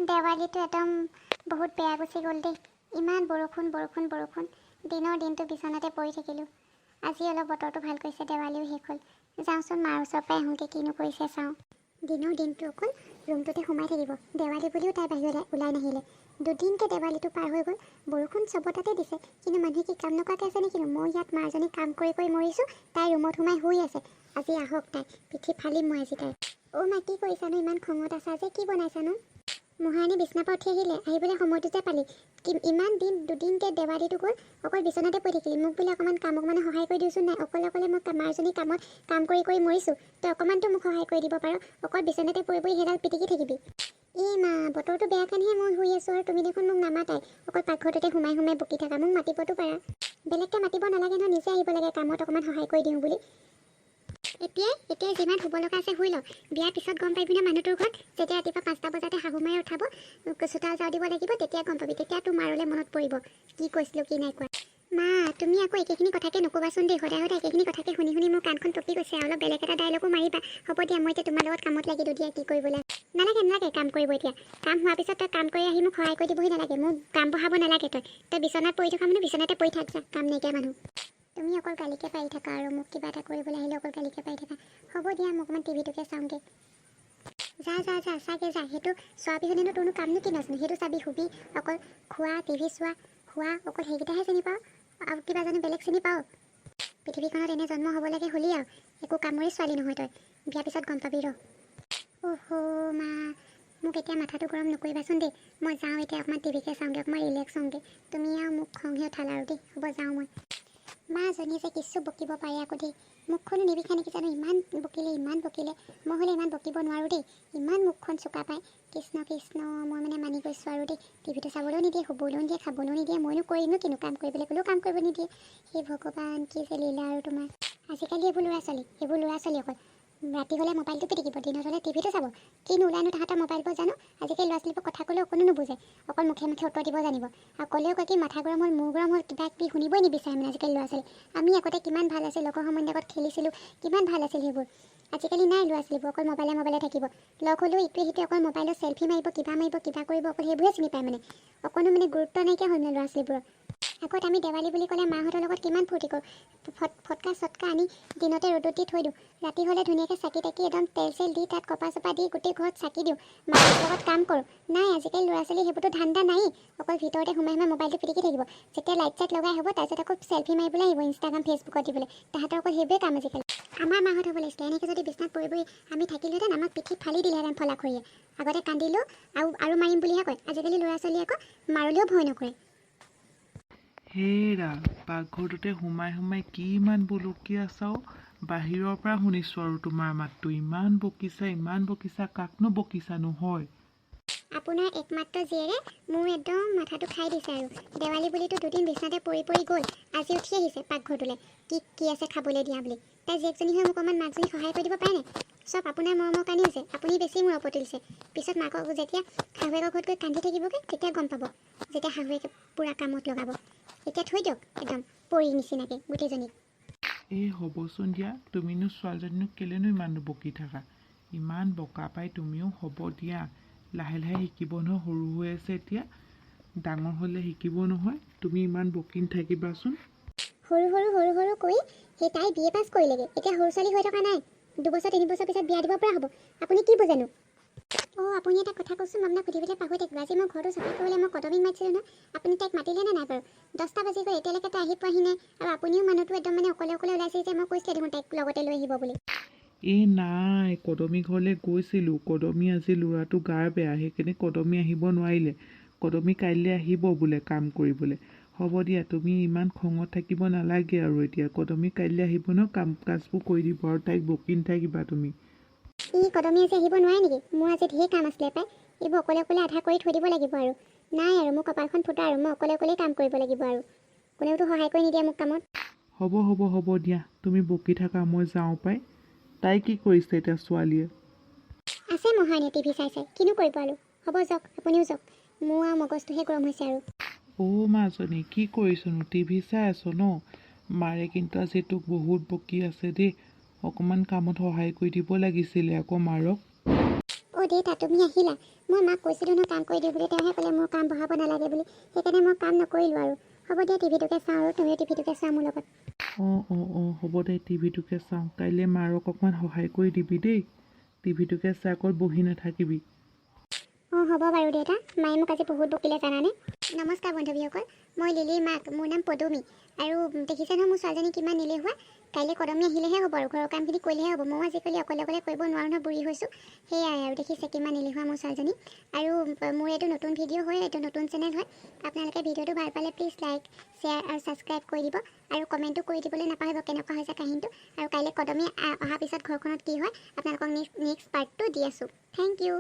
দেৱালীটো একদম বহুত বেয়া গুচি গ'ল দেই। ইমান বৰষুণ বৰষুণ বৰষুণ, দিনৰ দিনটো বিচনাতে পৰি থাকিলোঁ। আজি অলপ বতৰটো ভাল কৰিছে, দেৱালীও শেষ হ'ল। যাওঁচোন মাৰ ওচৰৰ পৰাই আহোঁগৈ, কিনো কৰিছে চাওঁ। দিনৰ দিনটো অকল ৰুমটোতে সোমাই থাকিব, দেৱালী বুলিও তাই বাহিৰলৈ ওলাই নাহিলে। দুদিনকৈ দেৱালীটো পাৰ হৈ গ'ল, বৰষুণ চবতে দিছে, কিন্তু মানুহে কি কাম নকৰাকৈ আছে নেকি? মই ইয়াত মাৰজনী কাম কৰি কৰি মৰিছোঁ, তাই ৰুমত সোমাই শুই আছে। আজি আহক তাই, পিঠি ফালিম মই আজি তাই। অ' মা, কি কৰিছানো? ইমান খঙত আছা যে, কি বনাইছানো? মহাৰাণী বিচনাৰ পৰা উঠি আহিলে, আহি পেলাই সময়টোতে পালি। ইমান দিন দুদিনকৈ দেৱালীটো গ'ল, অকল বিচনাতে পৰি থাকিলি। মোক বোলে অকণমান কামক মানে সহায় কৰি দিওঁচোন। নাই, অকলে অকলে মই মাৰজনী কামত কাম কৰি কৰি মৰিছোঁ, তই অকণমানতো মোক সহায় কৰি দিব পাৰ। অকল বিচনাতে পৰি পৰি সেইডাল পিটিকি থাকিবি। এই মা, বতৰটো বেয়া কাৰণেহে মই শুই আছোঁ, আৰু তুমি দেখোন মোক নামাতাই। অকল পাকঘৰটোতে সোমাই সোমাই বকি থাকা। মোক মাতিবতো পাৰা, বেলেগকৈ মাতিব নালাগে নহয়, নিজে আহিব লাগে কামত অকণমান সহায় কৰি দিওঁ বুলি। এতিয়াই যিমান শুব লগা আছে শুই লওঁ। বিয়াৰ পিছত গম পাবি নহয় মানুহটোৰ ঘৰত, যেতিয়া ৰাতিপুৱা 5টা বজাতে শাহু মায়ে উঠাব, চোতাল যাওঁ দিব লাগিব, তেতিয়া গম পাবি। তেতিয়া তোৰ মাৰলৈ মনত পৰিব কি কৈছিলোঁ কি নাই কোৱা। মা, তুমি আকৌ একেখিনি কথাকে নক'বাচোন দেই। সদায় সদায় একেখিনি কথাকে শুনি শুনি মোৰ কাণখন টপি গৈছে। অলপ বেলেগ এটা ডাইলগো মাৰিবা। হ'ব দিয়া, মই এতিয়া তোমাৰ লগত কামত লাগিলোঁ দিয়া। কি কৰিবলৈ নালাগে কাম কৰিব। এতিয়া কাম হোৱাৰ পিছত তই কাম কৰি আহি মোক সহায় কৰি দিবহি নালাগে। মোক কাম বঢ়াব নালাগে। তই বিচনাত পৰি থকা মানুহ, বিচনাতে পৰি থাক যা, কাম নাইকিয়া মানুহ। তুমি অকল গালিকে পাৰি থাকা, আৰু মোক কিবা এটা কৰিবলৈ আহিলে অকল গালিকে পাৰি থাকা। হ'ব দিয়া, মই অকণমান টিভিটোকে চাওঁগৈ। যা চাগে যা। সেইটো চোৱাৰ পিছতেনো তোৰনো কামনো কি নাচোন? সেইটো চাবি, শুবি, অকল খোৱা, টিভি চোৱা, খোৱা, অকল সেইকেইটাহে চিনি পাওঁ। আৰু কিবা জানো বেলেগ চিনি পাওঁ? পৃথিৱীখনত এনে জন্ম হ'ব লাগে হ'লি আৰু একো কামৰে ছোৱালী নহয় তই। বিয়াৰ পিছত গম পাবি ৰ। অহ মা, মোক এতিয়া মাথাটো গৰম নকৰিবাচোন দেই। মই যাওঁ এতিয়া, অকণমান টিভিকে চাওঁগৈ, অকণমান ৰিলেক্স হওঁগৈ। তুমি আৰু মোক খংহে উঠালা আৰু দেই। হ'ব, যাওঁ মই। মাজনীয়ে যে কিছু বকিব পাৰে আকৌ দেই। মুখখনো নিবিষাই নেকি জানো? ইমান বকিলে। মই হ'লে ইমান বকিব নোৱাৰোঁ দেই। ইমান মুখখন চোকা পায়। কৃষ্ণ কৃষ্ণ, মই মানে মানি গৈছোঁ আৰু দেই। টিভিটো চাবলৈও নিদিয়ে, শুবলৈও নিদিয়ে, খাবলৈও নিদিয়ে। মইনো কৰিমনো কিনো? কাম কৰিবলৈ ক'লেও কাম কৰিব নিদিয়ে। সেই ভগৱান, কি যে লীলা আৰু তোমাৰ। আজিকালি এইবোৰ ল'ৰা ছোৱালী অকল ৰাতি হ'লে মোবাইলটো পিটিকিব, দিনত হ'লে টিভিটো চাব। কিনো ওলাইনো তাহাঁতৰ মোবাইলবোৰ জানো? আজিকালি ল'ৰা ছোৱালীবোৰ কথা ক'লেও অকণো নুবুজে, অকল মুখে উত্তৰ দিব জানিব। আৰু ক'লেও কয় কি মাথা গৰম হ'ল, মূৰ গৰম হ'ল, কিবা কিবি শুনিবই নিবিচাৰে মানে আজিকালি ল'ৰা ছোৱালী। আমি আগতে কিমান ভাল আছিল, লগৰ সমনীয়াৰ লগত খেলিছিলোঁ, কিমান ভাল আছিল সেইবোৰ। আজিকালি নাই, ল'ৰা ছোৱালীবোৰ অকল মোবাইলে থাকিব। লগ হ'লেও ইটোৱে সিটোৱে অকল মোবাইলত চেল্ফি মাৰিব, কিবা কৰিব, অকল সেইবোৰে চিনি পায় মানে। অকণো মানে গুৰুত্ব নাইকিয়া হ'ল মানে ল'ৰা ছোৱালীবোৰৰ। আগত আমি দেৱালী বুলি ক'লে মাহঁতৰ লগত কিমান ফূৰ্তি কৰোঁ। ফটকা চটকা আনি দিনতে ৰ'দত দি থৈ দিওঁ। ৰাতি হ'লে ধুনীয়াকৈ চাকি তাকি একদম তেল চেল দি তাত কপা চপা দি গোটেই ঘৰত চাকি দিওঁ। মাৰ লগত কাম কৰোঁ। নাই, আজিকালি ল'ৰা ছোৱালী সেইবোৰতো ধান্দা নাই। অকল ভিতৰতে সোমাই মোবাইলটো পিটিকি থাকিব। যেতিয়া লাইট চাইট লগাই হ'ব, তাৰপিছত আকৌ চেল্ফি মাৰিবলৈ আহিব, ইনষ্টাগ্ৰাম ফেচবুকত দিবলৈ। তাহাঁতৰ অকল সেইবোৰে কাম আজিকালি। আমাৰ মাহঁত হ'ব লাগিছিলে এনেকৈ যদি বিচনাত পৰি আমি থাকিলোহেঁতেন, আমাক পিঠিত ফালি দিলেহেঁতেন ফলাখৰিয়ে। আগতে কান্দিলোঁ আৰু মাৰিম বুলিহে কয়। আজিকালি ল'ৰা ছোৱালীয়ে আকৌ মাৰিলেও ভয় নকৰে। হেৰা, পাকঘৰটোতে সোমাই কি ইমান বলকীয়া চাওঁ। বাহিৰৰ পৰা শুনিছোঁ আৰু তোমাৰ মাতটো। ইমান বকিছা, কাকনো বকিছা নহয়? আপোনাৰ একমাত্ৰ জীয়েৰে মোৰ একদম মাথাটো খাই দিছে আৰু। দেৱালী বুলিতো দুদিন বিচনাতে পৰি গ'ল, আজি উঠি আহিছে পাকঘৰটোলৈ। কি আছে খাবলৈ দিয়া বুলি। তাই জীয়েকজনী হৈ মোক অকণমান মাকজনী সহায় কৰি দিব পাৰে নাই? চব আপোনাৰ মৰমৰ কাৰণেই হৈছে। আপুনি বেছি মোৰ ওপৰত তুলিছে। পিছত মাকক যেতিয়া শাহুৱেকৰ ঘৰত গৈ কান্দি থাকিবগৈ, তেতিয়া গম পাব, যেতিয়া শাহুৱেকে পূৰা কামত লগাব। এতিয়া থৈ দিয়ক একদম পৰি নিচিনাকৈ গোটেইজনীক। এই হ'বচোন দিয়া, তুমিনো ছোৱালীজনীনো কেলেনো ইমান বকি থাকা? ইমান বকা পাই তুমিও। হ'ব দিয়া, লাহে লাহে শিকিব নহয়, সৰু হৈ আছে এতিয়া। ডাঙৰ হ'লে শিকিব নহয়। তুমি ইমান বকি নাথাকিবাচোন। সৰু কৈ সেই তাই BA পাছ কৰিলেগৈ। এতিয়া সৰু ছোৱালী হৈ থকা নাই। 2 বছৰ 3 বছৰ পিছত বিয়া দিব পৰা হ'ব। আপুনি কি বুজেনো? আপুনি এটা কথা কওকচোন, মই আপোনাক সুধিবলৈ পাহৰি থাকিলোঁ। আজি মই ঘৰটো চাফা কৰিবলৈ মই কদমীক মাতিছিলোঁ নহয়। আপুনি তাইক মাতিলে নে নাই বাৰু? 10টা বাজি গ'ল, এতিয়ালৈকে তাই আহি পোৱাহি নাই। আৰু আপুনিও মানুহটো একদম মানে অকলে ওলাইছে যে, মই কৈছিলোঁ দেখোন তাইক লগতে লৈ আহিব বুলি। নাই, কদমী ঘৰলৈ গৈছিলোঁ। কদমী আজি ল'ৰাটো গাৰ বেয়া, সেইকাৰণে কদমী আহিব নোৱাৰিলে। কদমী কাইলৈ আহিব বোলে কাম কৰিবলৈ। হ'ব দিয়া, তুমি ইমান খঙত থাকিব নালাগে আৰু এতিয়া। কদমী কাইলৈ আহিব ন, কাম কাজবোৰ কৰি দিব, আৰু তাইক বকি নাথাকিবা তুমি। কদমী আজি আহিব নোৱাৰে নেকি? মোৰ আজি ঢেৰ কাম আছিলে পাই। এইবোৰ অকলে আধা কৰি থৈ দিব লাগিব আৰু। নাই আৰু মোৰ কপালখন ফুটা আৰু। মই অকলে কাম কৰিব লাগিব আৰু। কোনেওতো সহায় কৰি নিদিয়ে মোক কামত। হ'ব দিয়া, তুমি বকি থাকা, মই যাওঁ পাই। তাই কি কৰিছে এতিয়া ছোৱালীয়ে? আছে মহাৰাণীয়ে টিভি চাই। কিনো কৰিব আৰু। হ'ব যাওক, আপুনিও যাওক। মোৰ আৰু মগজটোহে গৰম হৈছে আৰু। মাজনী, কি কৰিছনো? টিভি চাই আছ ন? মাৰে কিন্তু আজি তোক বহুত বকি আছে দেই। অকণমান কামত সহায় কৰি দিব লাগিছিলে আকৌ মাৰক। অ' দেউতা তুমি আহিলা। মই মাক কৈছিলোঁ নহয় কাম কৰি দিওঁ বুলি, তেওঁহে ক'লে মোৰ কাম বঢ়াব নালাগে বুলি। সেইকাৰণে মই কাম নকৰিলোঁ আৰু। হ'ব দিয়া টিভিটোকে চাওঁ আৰু তুমিও টিভিটোকে চোৱা মোৰ লগত। অঁ হ'ব দে, টিভিটোকে চাওঁ। কাইলৈ মাৰক অকণমান সহায় কৰি দিবি দেই। টিভিটোকে চাই অকল বহি নাথাকিবি। অঁ হ'ব বাৰু দেউতা। মায়ে মোক আজি বহুত বকিলে জানানে। নমস্কাৰ বান্ধৱীসকল, মই লিলিৰ মাক। মোৰ নাম পদুমী। আৰু দেখিছে নহয় মোৰ ছোৱালীজনী কিমান এলেহুৱা। কাইলৈ কদমী আহিলেহে হ'ব আৰু ঘৰৰ কামখিনি কৰিলেহে হ'ব। ময়ো আজিকালি অকলে অকলে কৰিব নোৱাৰোঁ নহয়, বুঢ়ী হৈছোঁ। সেয়াই আৰু দেখিছে কিমান এলেহুৱা মোৰ ছোৱালীজনী। আৰু মোৰ এইটো নতুন ভিডিঅ' হয়, এইটো নতুন চেনেল হয়। আপোনালোকে ভিডিঅ'টো ভাল পালে প্লিজ লাইক, শ্বেয়াৰ আৰু ছাবস্ক্ৰাইব কৰি দিব। আৰু কমেণ্টো কৰি দিবলৈ নাপাহৰিব কেনেকুৱা হৈছে কাহিনীটো। আৰু কাইলৈ কদমী অহাৰ পিছত ঘৰখনত কি হয় আপোনালোকক নেক্সট পাৰ্টটো দি আছোঁ। Thank U.